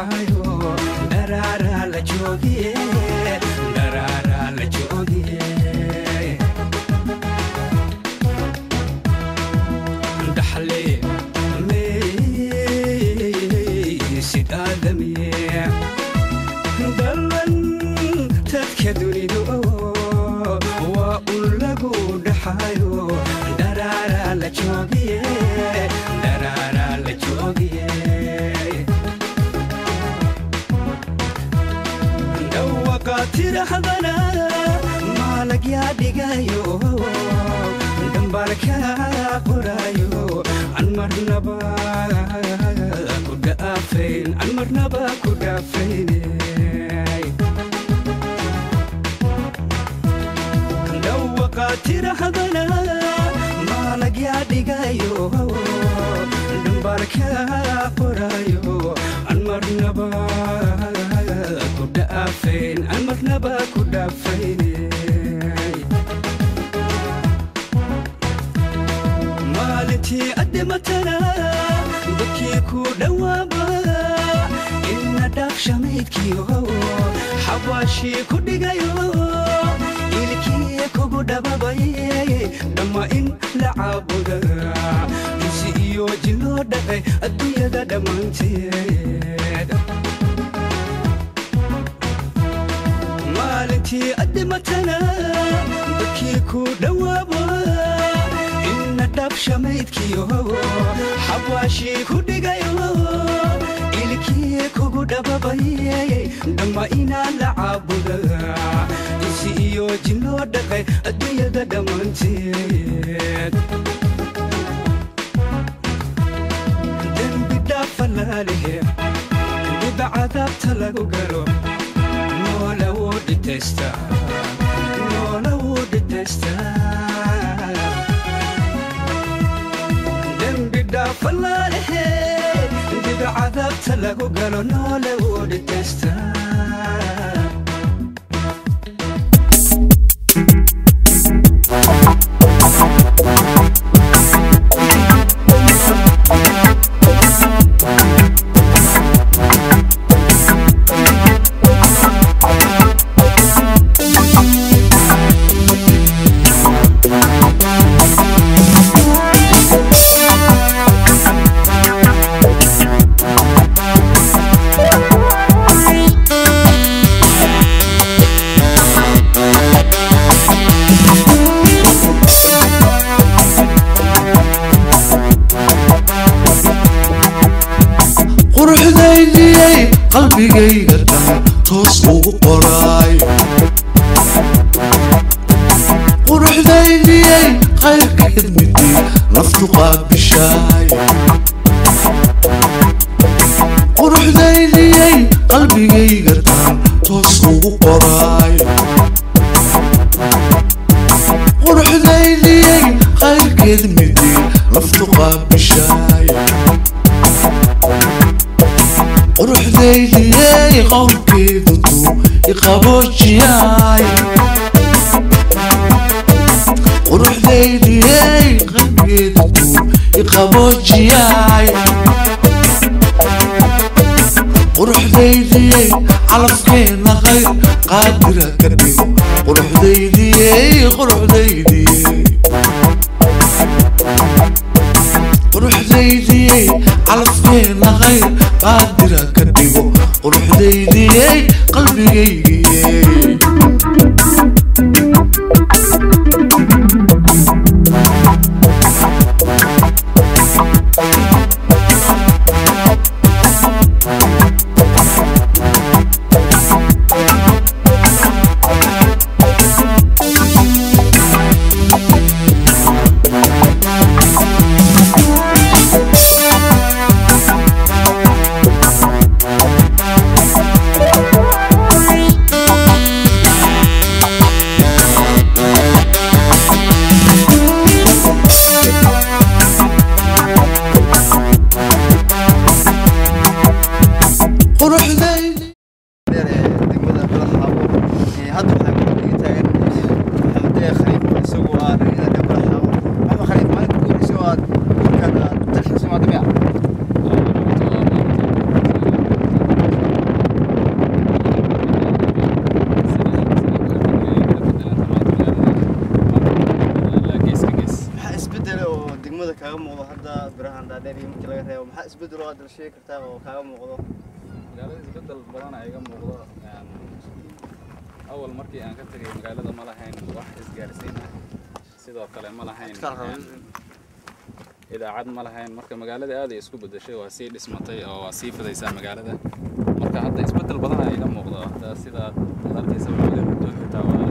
dhaxayo darara la joogiye dhaxle sid aadamiye dalan dadka dunidu waa un lagu dhaxayo darara la joogiye tirahdana maalag yaa dhigayo dambarka qorayo an marnaba ku dhaafayn dhawaqa tirahdana maalag yaa dhigayo dambarka qorayo an marnaba المرنبا كدا فيني مالتي قدمتنا بكي كودا وابا إن داف شميتكيو حواشي كوديغايو إلكي كودا باباي دما إن لعابودا يسيو جلو داي الدنيا دا دمانتي مالتي قدمتنا بكيكو دوابا إن داب شميتكيو حواشي كوديغايو إلكي كوغو داباباي دما إنا لعابودا إسيو جنو دقاي الدنيا دا دمانتي دنبي دافلاليه ببعذاب تلاقو قالو no would detesta dem bida falale bida adab talago galo no would detesta قلبي جاي توس وقراي وروح دايلي خير خدمتي نفطق بالشاي وروح دايلي قلبي جاي توس وقراي وروح دايلي خير خدمتي نفطق بالشاي وروح دايلي قولكي ضدو يقابوشياي وروح دايلي قولكي ضدو يقابوشياي وروح دايلي على فكينا غير قادرة كربيو وروح دايلي وروح دايلي على فكينا غير قادرة كدبو وروح دايلي قلبي جاي kaaga muuqdo hadda birahan dhaadheer iyo markii laga reebo maxaa isbedel oo aad sheegi kartaa oo kaaga muuqdo magaalada isbedel badan ay iga muuqdo awal markii aan ka tagay magaalada ma lahayn wax isgaarsiin ah sidoo kale ma lahayn idaacad ma lahayn marka magaalada aad ay isku bedeshay waa sii dhismatay oo waa sii fidaysaa magaalada marka hadda isbedel badan ay iga muuqdo hadda sida dalkiisa magaalada xitaa waa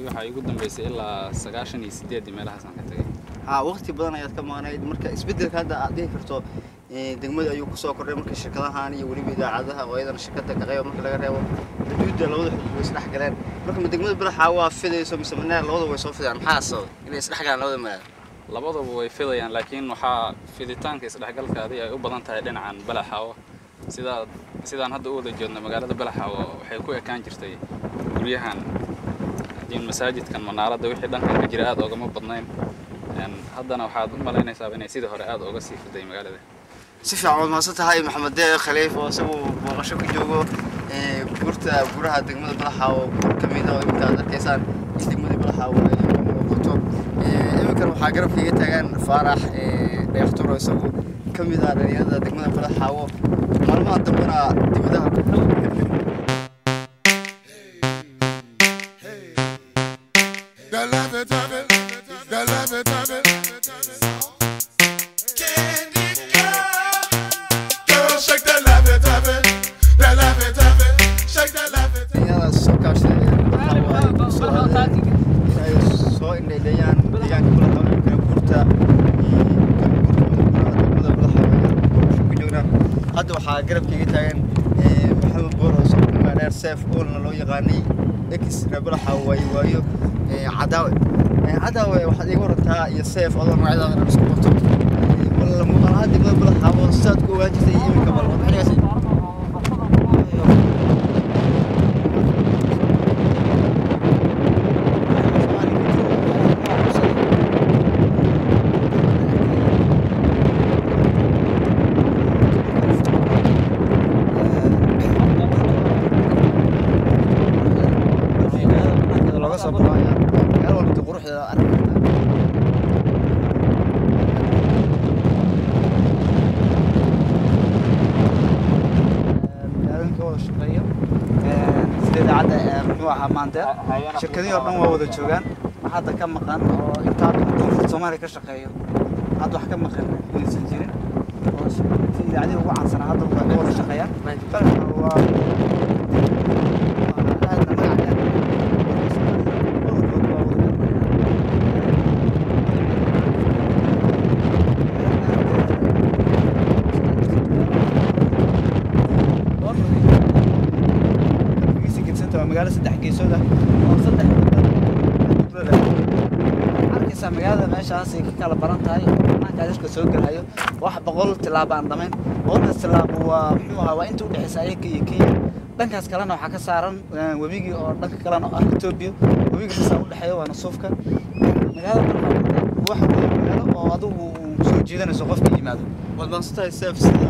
waxaa igu dambeysay ilaa 98 meelahaas aan ka tagay waqti badan ayaad ka maanayd marka isbedelka hadda aad dhihi karto degmada ayuu ku soo kordhay marka shirkadahan iyo waliba idaacadaha oo aydan shirkada ka qayb marka laga reebo xuduudda labada xuduud way isdhex galeen marka degmada Balaxa waa fidayso mise manaa labada way soo fidayaan maxaa sabab inay isdhex galaan labada magaalo labadaba way fidayaan laakiin waxaa fiditaanka isdhexgalkaadii ay u badan tahay dhinacan Balaxa sidaan hadda u wada jeedno magaalada Balaxa waxay ku ekaan jirtay guryahan diin masaajidkan manaaradda wixii dhanka ka jira aad oogama badnayn haddana waxaad u malaynaysaa inay sidii hore aad uga sii fiday magaalada si fiican ma tahay Maxamed Deeq Khaliif oo isagu booqasho ku joogo guraha degmada Balaxa oo kamid ah inta aad arkaysaan degmada Balaxa oo muuqato iminkan waxaa garabkayga taagan Faarax Deeqturo isagu kamid ah dhalinyarada degmada Balaxa oo maalmaha dambana dibadaha hadda waxaa garabkayga taagan Maxamed Booro oo soo dheer Seef Oolna loo yaqaanay X Balaxa waayo cadaawe waxaad iga warantaa iyo Seef oo magacyada isku qabto wala muuqaalada degmada Balaxa oo saad ku ogaan jirtay iminka bal waxaasi shirkadii oo dhan waa wada joogaan hadda ka maqan oo inta Soomaaliya ka shaqeeyo hadda wax ka maqan inaysan jirin oo idaacadii ugu caansan hadda waa wada shaqeeyaan waa magaalada saddex geesood ah oo saddex arkaysa magaalada meeshaas ay kala baran tahay marka dadka soo galayo wax 100 tilaabo aan dhamayn oo tilaabo waa muxuu ahaa waa inta u dhaxaysa ayaga iyo Kenya dhankaas kalena waxa ka saaran wabigi oo dhanka kalena ah Ethiopia wabiga soo u dhaxayo waa Nasuufka magaalada wax magaalo oo adigu soo jeedanayso qofka yimaado wad baan soo tahay Seef sida